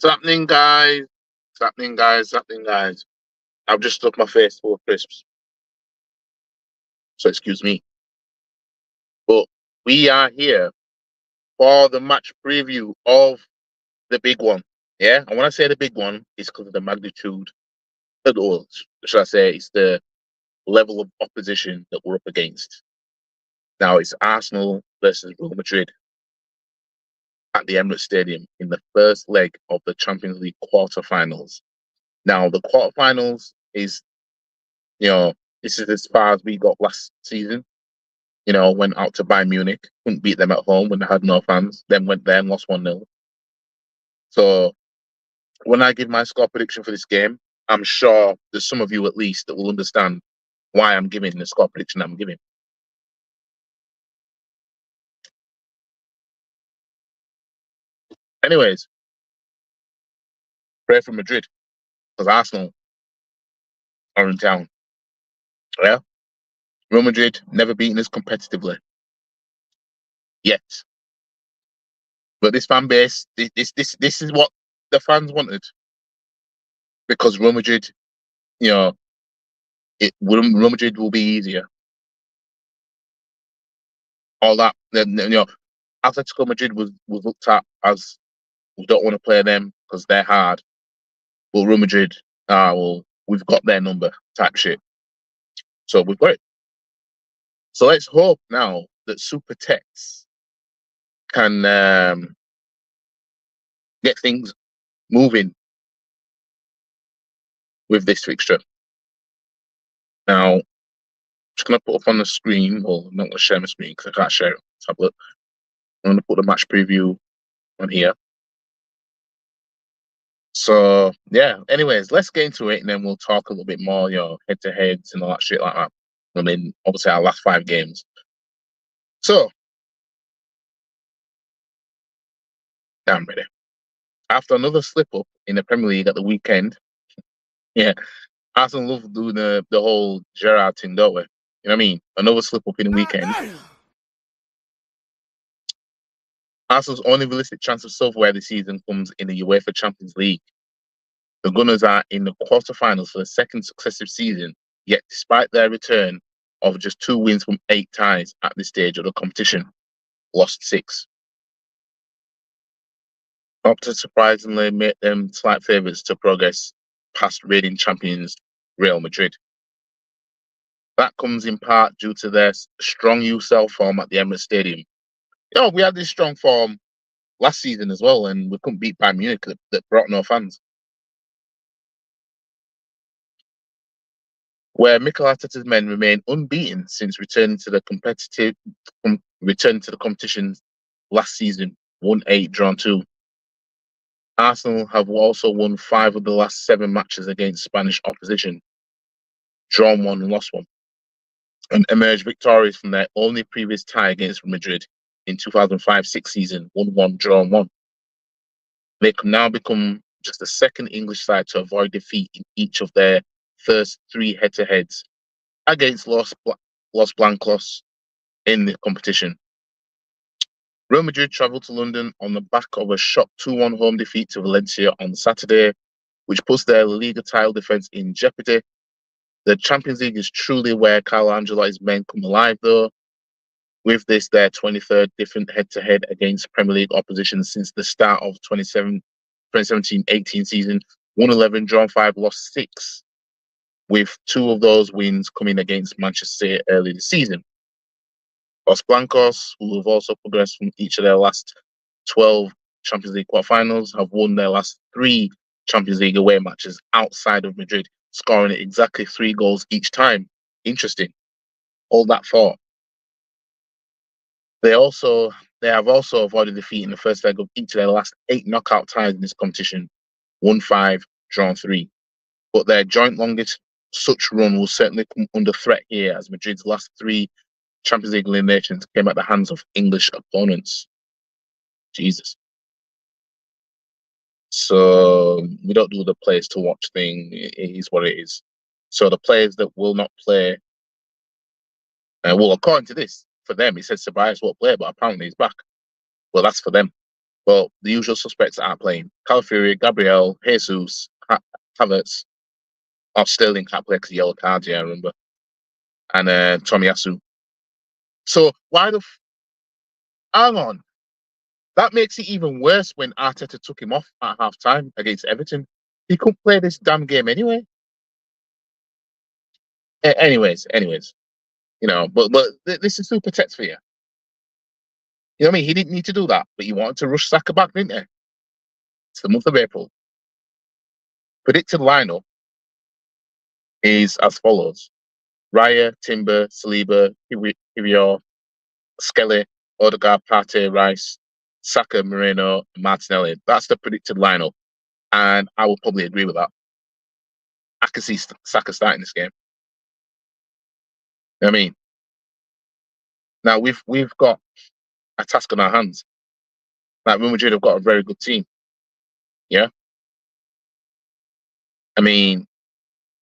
Happening, guys. It's happening, guys. Happening, guys. I've just stuck my face full of crisps, so excuse me. But we are here for the match preview of the big one. Yeah, and when I say the big one, it's because of the magnitude, or should I say, it's the level of opposition that we're up against. Now it's Arsenal versus Real Madrid at the Emirates Stadium in the first leg of the Champions League quarterfinals. Now the quarterfinals is, this is as far as we got last season. Went out to Bayern Munich, couldn't beat them at home when they had no fans, then went there and lost 1-0. So when I give my score prediction for this game, I'm sure there's some of you at least that will understand why I'm giving the score prediction I'm giving. Anyways, pray for Madrid, because Arsenal are in town. Yeah? Real Madrid never beaten us competitively. Yet. But this fan base, this is what the fans wanted. Because Real Madrid, Real Madrid will be easier. All that, Atletico Madrid was looked at as, we don't want to play them because they're hard. But Real Madrid, we've got their number type shit. So we've got it. So let's hope now that Super Tex can get things moving with this fixture. Now, I'm just going to put up on the screen, well, I'm not going to share my screen because I can't share it on the tablet. I'm going to put the match preview on here. So, yeah, anyways, let's get into it and then we'll talk a little bit more, head-to-heads and all that shit like that. I mean, obviously, our last 5 games. So, I'm ready. After another slip-up in the Premier League at the weekend, Arsenal love doing the whole Gerrard thing, don't we? You know what I mean? Another slip-up in the weekend. Arsenal's only realistic chance of silverware this season comes in the UEFA Champions League. The Gunners are in the quarterfinals for the second successive season, yet despite their return of just 2 wins from 8 ties at this stage of the competition, lost 6. Opta surprisingly made them slight favourites to progress past reigning champions Real Madrid. That comes in part due to their strong UCL form at the Emirates Stadium. We had this strong form last season as well, and we couldn't beat Bayern Munich that brought no fans. Where Mikel Arteta's men remain unbeaten since returning to the competition last season, 1-8, drawn 2. Arsenal have also won 5 of the last 7 matches against Spanish opposition, drawn 1 and lost 1, and emerged victorious from their only previous tie against Madrid in 2005-06 season, 1-1, drawn 1. They can now become just the second English side to avoid defeat in each of their first 3 head-to-heads against Los Blancos in the competition. Real Madrid travelled to London on the back of a shock 2-1 home defeat to Valencia on Saturday, which puts their La Liga title defence in jeopardy. The Champions League is truly where Carlo Ancelotti's men come alive, though. With this, their 23rd different head-to-head against Premier League opposition since the start of 2017-18 season, 1-11, drawn 5, lost 6, with 2 of those wins coming against Manchester City early this season. Los Blancos, who have also progressed from each of their last 12 Champions League quarterfinals, have won their last 3 Champions League away matches outside of Madrid, scoring exactly 3 goals each time. Interesting. All that thought. They have also avoided defeat in the first leg of each of their last 8 knockout ties in this competition, 1-5, drawn 3. But their joint longest such run will certainly come under threat here, as Madrid's last 3 Champions League eliminations came at the hands of English opponents. Jesus. So we don't do the players to watch thing. It is what it is. So the players that will not play, well, according to this, for them, it says Ceballos won't play, but apparently he's back. Well, that's for them. But the usual suspects aren't playing. Calafiori, Gabriel, Jesus, Havertz, Sterling can't play because of yellow cards, yeah, I remember. And Tomiyasu. So why the hang on? That makes it even worse when Arteta took him off at half time against Everton. He couldn't play this damn game anyway. Anyways, but this is super text for you. You know what I mean? He didn't need to do that, but he wanted to rush Saka back, didn't he? It's the month of April. Predicted lineup is as follows: Raya, Timber, Saliba, Kiwior, Skelly, Odegaard, Partey, Rice, Saka, Moreno, Martinelli. That's the predicted lineup, and I will probably agree with that. I can see Saka starting this game. You know what I mean? Now we've got a task on our hands. Like Real Madrid have got a very good team. Yeah, I mean,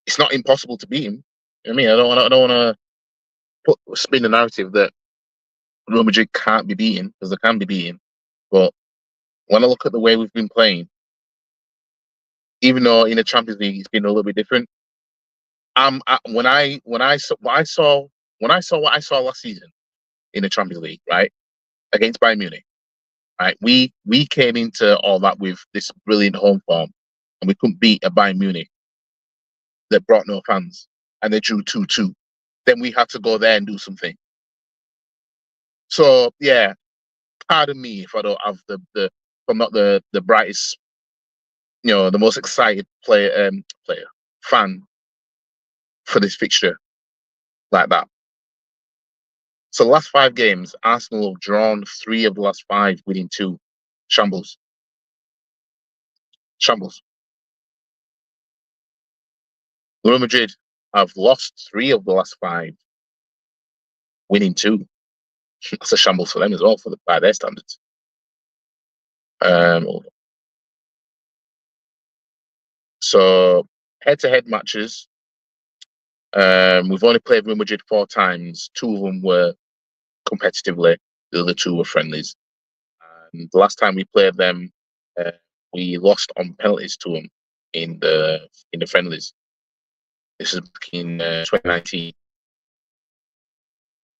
it's not impossible to beat him. You know what I mean, I don't want to spin the narrative that Real Madrid can't be beaten, because they can be beaten. But when I look at the way we've been playing, even though in the Champions League it's been a little bit different, when I saw what I saw last season in the Champions League, right, against Bayern Munich, right, we came into all that with this brilliant home form, and we couldn't beat a Bayern Munich that brought no fans, and they drew 2-2. Then we had to go there and do something. So yeah, pardon me if I don't have if I'm not the brightest, the most excited fan for this fixture like that. So the last 5 games, Arsenal have drawn 3 of the last 5, winning 2. Shambles. Real Madrid have lost 3 of the last 5, winning 2. That's a shambles for them as well, by their standards. So head-to-head matches, we've only played Real Madrid 4 times. 2 of them were competitively. The other 2 were friendlies. And the last time we played them, we lost on penalties to them in the friendlies. This is back in 2019.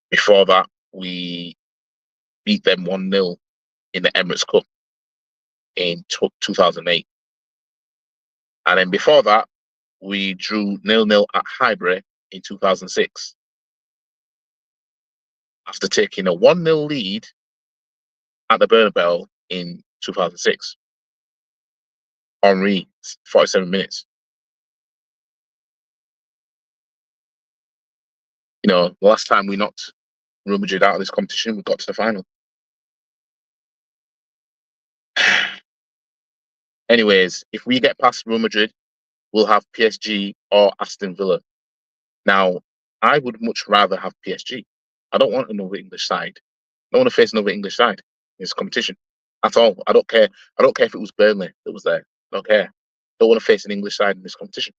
Before that, we beat them 1-0 in the Emirates Cup in 2008. And then before that, we drew 0-0 at Highbury in 2006. After taking a 1-0 lead at the Bernabeu in 2006. Henry, 47 minutes. The last time we knocked Real Madrid out of this competition, we got to the final. Anyways, if we get past Real Madrid, we'll have PSG or Aston Villa. Now, I would much rather have PSG. I don't want another English side. I don't want to face another English side in this competition at all. I don't care. I don't care if it was Burnley that was there. I don't care. I don't want to face an English side in this competition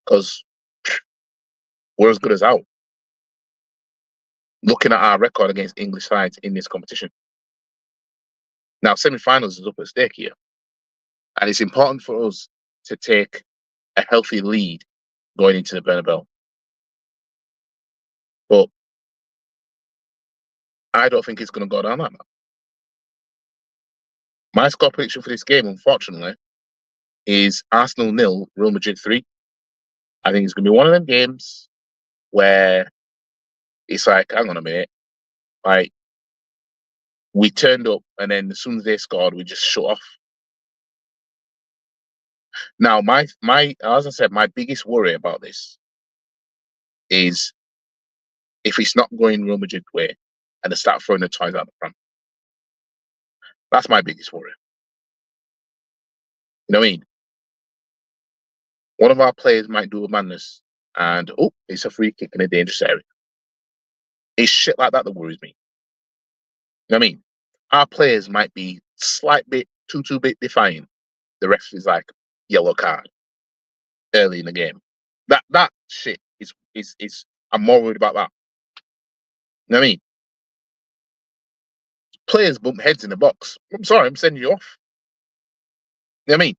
because we're as good as out. Looking at our record against English sides in this competition. Now, semi-finals is up at stake here. And it's important for us to take a healthy lead going into the Bernabeu. But I don't think it's going to go down like that. My score prediction for this game, unfortunately, is Arsenal 0, Real Madrid 3. I think it's going to be one of them games where it's like, hang on a minute, like we turned up and then as soon as they scored, we just shut off. Now, as I said, my biggest worry about this is if it's not going Real Madrid way and they start throwing the toys out the pram. That's my biggest worry. You know what I mean? One of our players might do a madness and, it's a free kick in a dangerous area. It's shit like that worries me. You know what I mean? Our players might be slight bit, too bit defiant. The ref is like, yellow card early in the game. That shit is I'm more worried about that. You know what I mean? players bump heads in the box. I'm sorry, I'm sending you off. You know what I mean?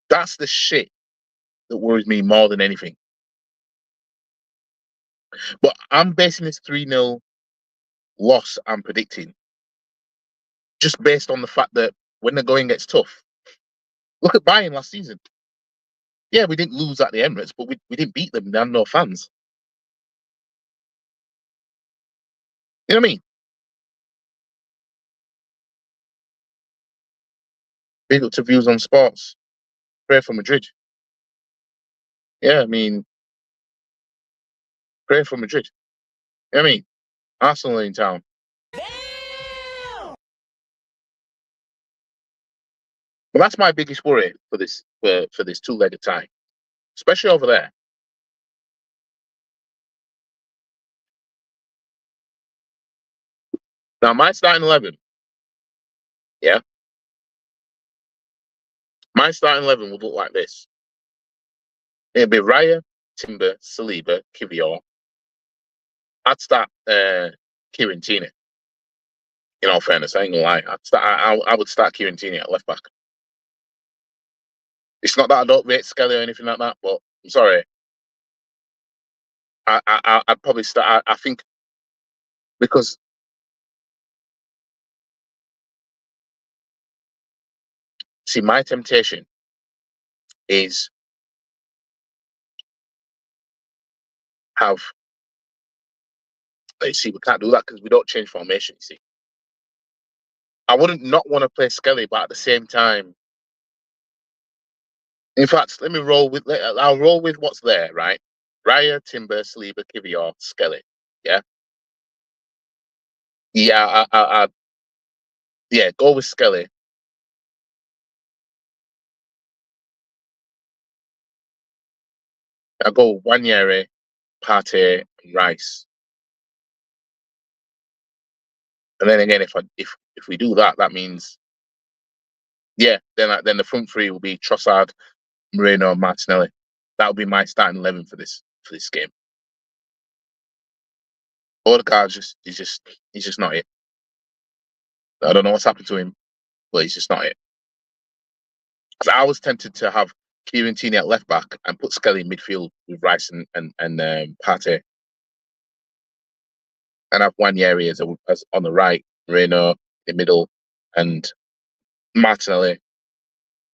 That's the shit that worries me more than anything. But I'm basing this 3-0 loss I'm predicting just based on the fact that when the going gets tough, look at Bayern last season. Yeah, we didn't lose at the Emirates, but we didn't beat them. They had no fans. You know what I mean? Big up to Views on Sports. Pray for Madrid. Yeah, I mean, pray for Madrid. You know what I mean? Arsenal in town. But that's my biggest worry for this two-legged tie, especially over there. Now, my starting 11, yeah, my starting 11 would look like this. It'd be Raya, Timber, Saliba, Kivior. I'd start Kieran Tierney. In all fairness, I ain't gonna lie. I would start Kieran Tierney at left back. It's not that I don't rate Skelly or anything like that, but I'm sorry. I'd probably start. I think because see, my temptation is have. Let's see, we can't do that because we don't change formation. You see, I wouldn't not want to play Skelly, but at the same time, in fact, let me roll with. I'll roll with what's there, right? Raya, Timber, Saliba, Kivior, Skelly. Yeah, yeah, yeah. Go with Skelly. I'll go Wanyere, Partey, and Rice. And then again, if we do that, that means yeah, then the front three will be Trossard, Moreno, and Martinelli. That would be my starting 11 for this game. Odegaard he's just not it. I don't know what's happened to him, but he's just not it. Because I was tempted to have Kieran Tierney at left back and put Skelly in midfield with Rice and Partey, and have Wanyeri as on the right, Moreno in the middle, and Martinelli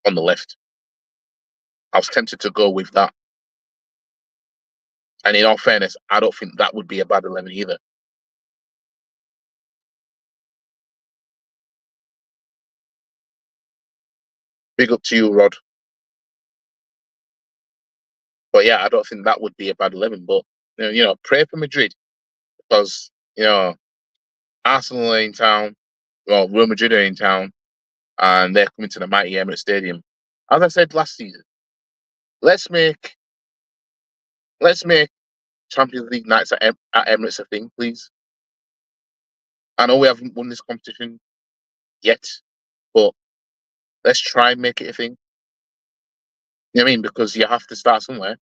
on the left. I was tempted to go with that. And in all fairness, I don't think that would be a bad 11 either. Big up to you, Rod. But yeah, I don't think that would be a bad 11. But, pray for Madrid because, Arsenal are in town. Well, Real Madrid are in town. And they're coming to the mighty Emirates Stadium. As I said last season, let's make Champions League nights at Emirates a thing, please. I know we haven't won this competition yet, but let's try and make it a thing. You know what I mean? Because you have to start somewhere.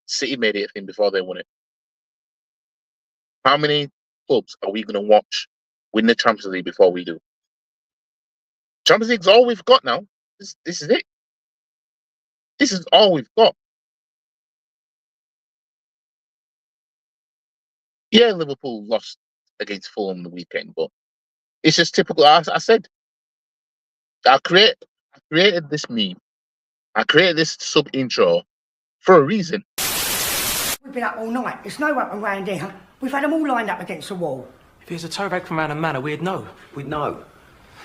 City made it a thing before they won it. How many clubs are we going to watch win the Champions League before we do? Champions League's all we've got now. This is it. This is all we've got. Yeah, Liverpool lost against Fulham the weekend, but it's just typical. I said, I created this meme. I created this sub intro for a reason. We've been up all night. There's no one around here. We've had them all lined up against the wall. If it was a tow bag from around a manor, we'd know. We'd know.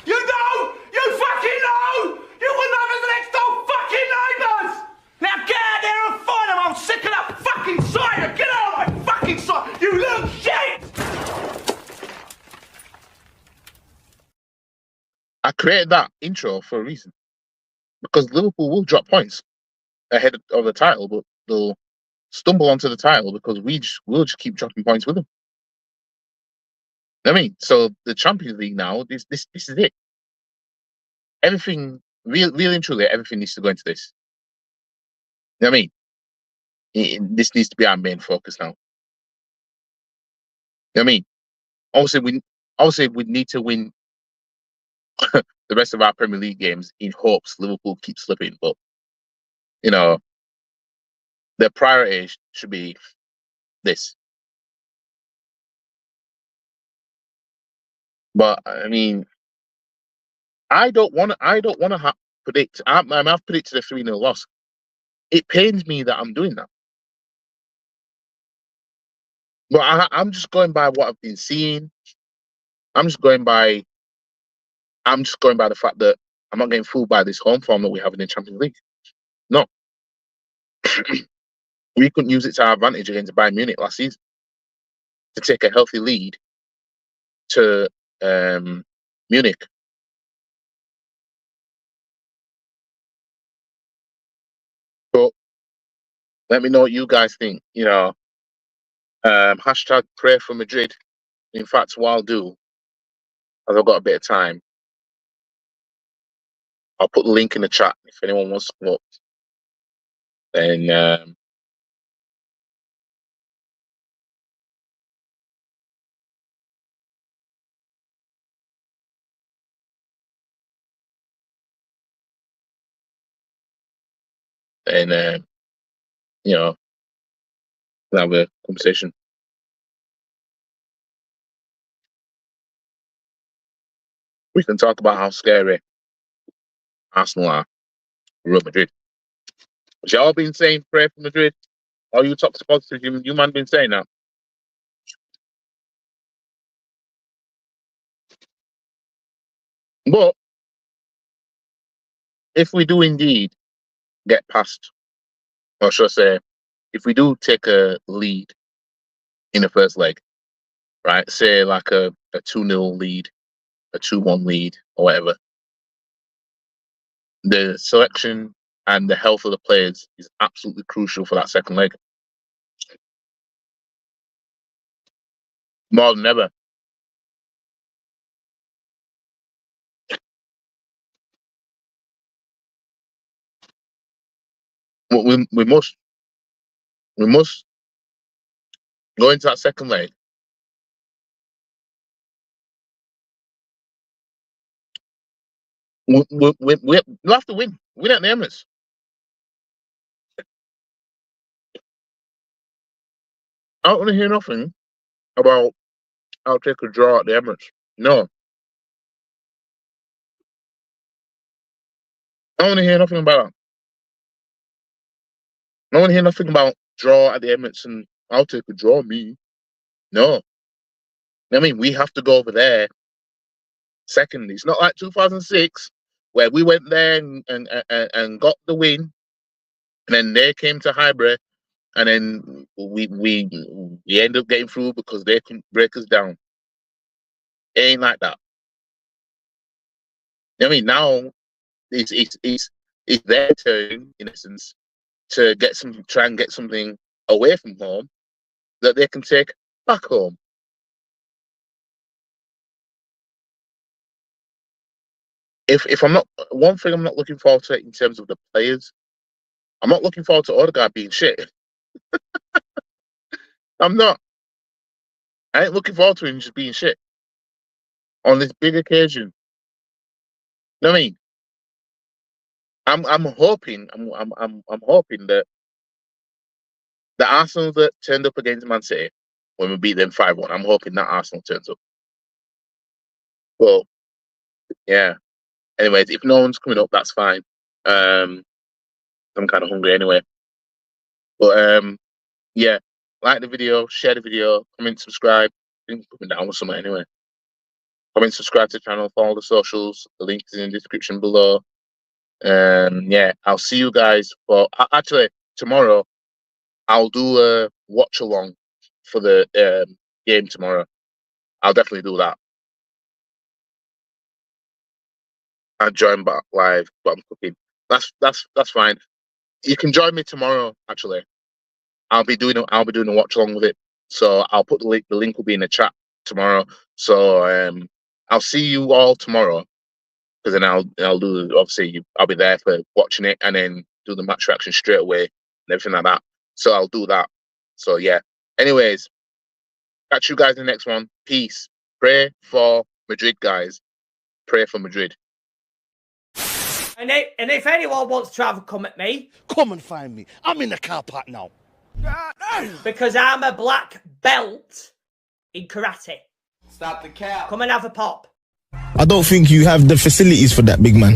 You know! You fucking know! You wouldn't have us next door fucking neighbours! Now get out there and find them! I'm sick of that fucking sight! Get out of my fucking sight! You little shit! I created that intro for a reason. Because Liverpool will drop points ahead of the title, but they'll stumble onto the title because we'll just keep dropping points with them. I mean, so the Champions League now, this is it. Everything, really and truly, everything needs to go into this. You know what I mean? This needs to be our main focus now. You know what I mean? obviously we need to win the rest of our Premier League games in hopes Liverpool keep slipping. But you know, the priority should be this. But I mean, I don't want to predict. I've predicted a 3-0 loss. It pains me that I'm doing that. But I'm just going by what I've been seeing. I'm just going by the fact that I'm not getting fooled by this home form that we have in the Champions League. No. We couldn't use it to our advantage against Bayern Munich last season to take a healthy lead to Munich. But let me know what you guys think. You know, hashtag pray for Madrid. In fact, what I'll do, as I've got a bit of time, I'll put the link in the chat if anyone wants to come up. Then you know, we'll have a conversation. We can talk about how scary Arsenal are, Real Madrid. But y'all been saying pray for Madrid? All you toxic positive, you man been saying that. But if we do indeed get past, or should I say, if we do take a lead in the first leg, right? Say like a 2-0 lead, a 2-1 lead, or whatever. The selection and the health of the players is absolutely crucial for that second leg. More than ever. We must go into that second leg. We'll have to win. Win at the Emirates. I don't want to hear nothing about I'll take a draw at the Emirates. No. I don't want to hear nothing about that. I don't want to hear nothing about draw at the Emirates and I'll take a draw, me. No. I mean, we have to go over there second. It's not like 2006 where we went there and got the win, and then they came to Highbury, and then we end up getting through because they couldn't break us down. It ain't like that. I mean, now it's their turn in essence to try and get something away from home that they can take back home. If I'm not, one thing I'm not looking forward to in terms of the players, I'm not looking forward to Odegaard being shit. I'm not. I ain't looking forward to him just being shit on this big occasion. You know what I mean? I'm hoping that the Arsenal that turned up against Man City when we beat them 5-1, I'm hoping that Arsenal turns up. Well, yeah. Anyways, if no one's coming up, that's fine. I'm kind of hungry anyway. But yeah, like the video, share the video, comment, subscribe. I think coming down with something anyway. Comment, subscribe to the channel, follow the socials. The link is in the description below. Yeah, I'll see you guys for actually tomorrow. I'll do a watch along for the game tomorrow. I'll definitely do that. I'll join back live, but I'm cooking. That's fine. You can join me tomorrow. Actually, I'll be doing a watch along with it. So I'll put the link. The link will be in the chat tomorrow. So I'll see you all tomorrow. Because then I'll do, obviously I'll be there for watching it and then do the match reaction straight away and everything like that. So I'll do that. So yeah. Anyways, catch you guys in the next one. Peace. Pray for Madrid, guys. Pray for Madrid. And if anyone wants to have a come at me, come and find me. I'm in the car park now. Because I'm a black belt in karate. Stop the cap. Come and have a pop. I don't think you have the facilities for that, big man.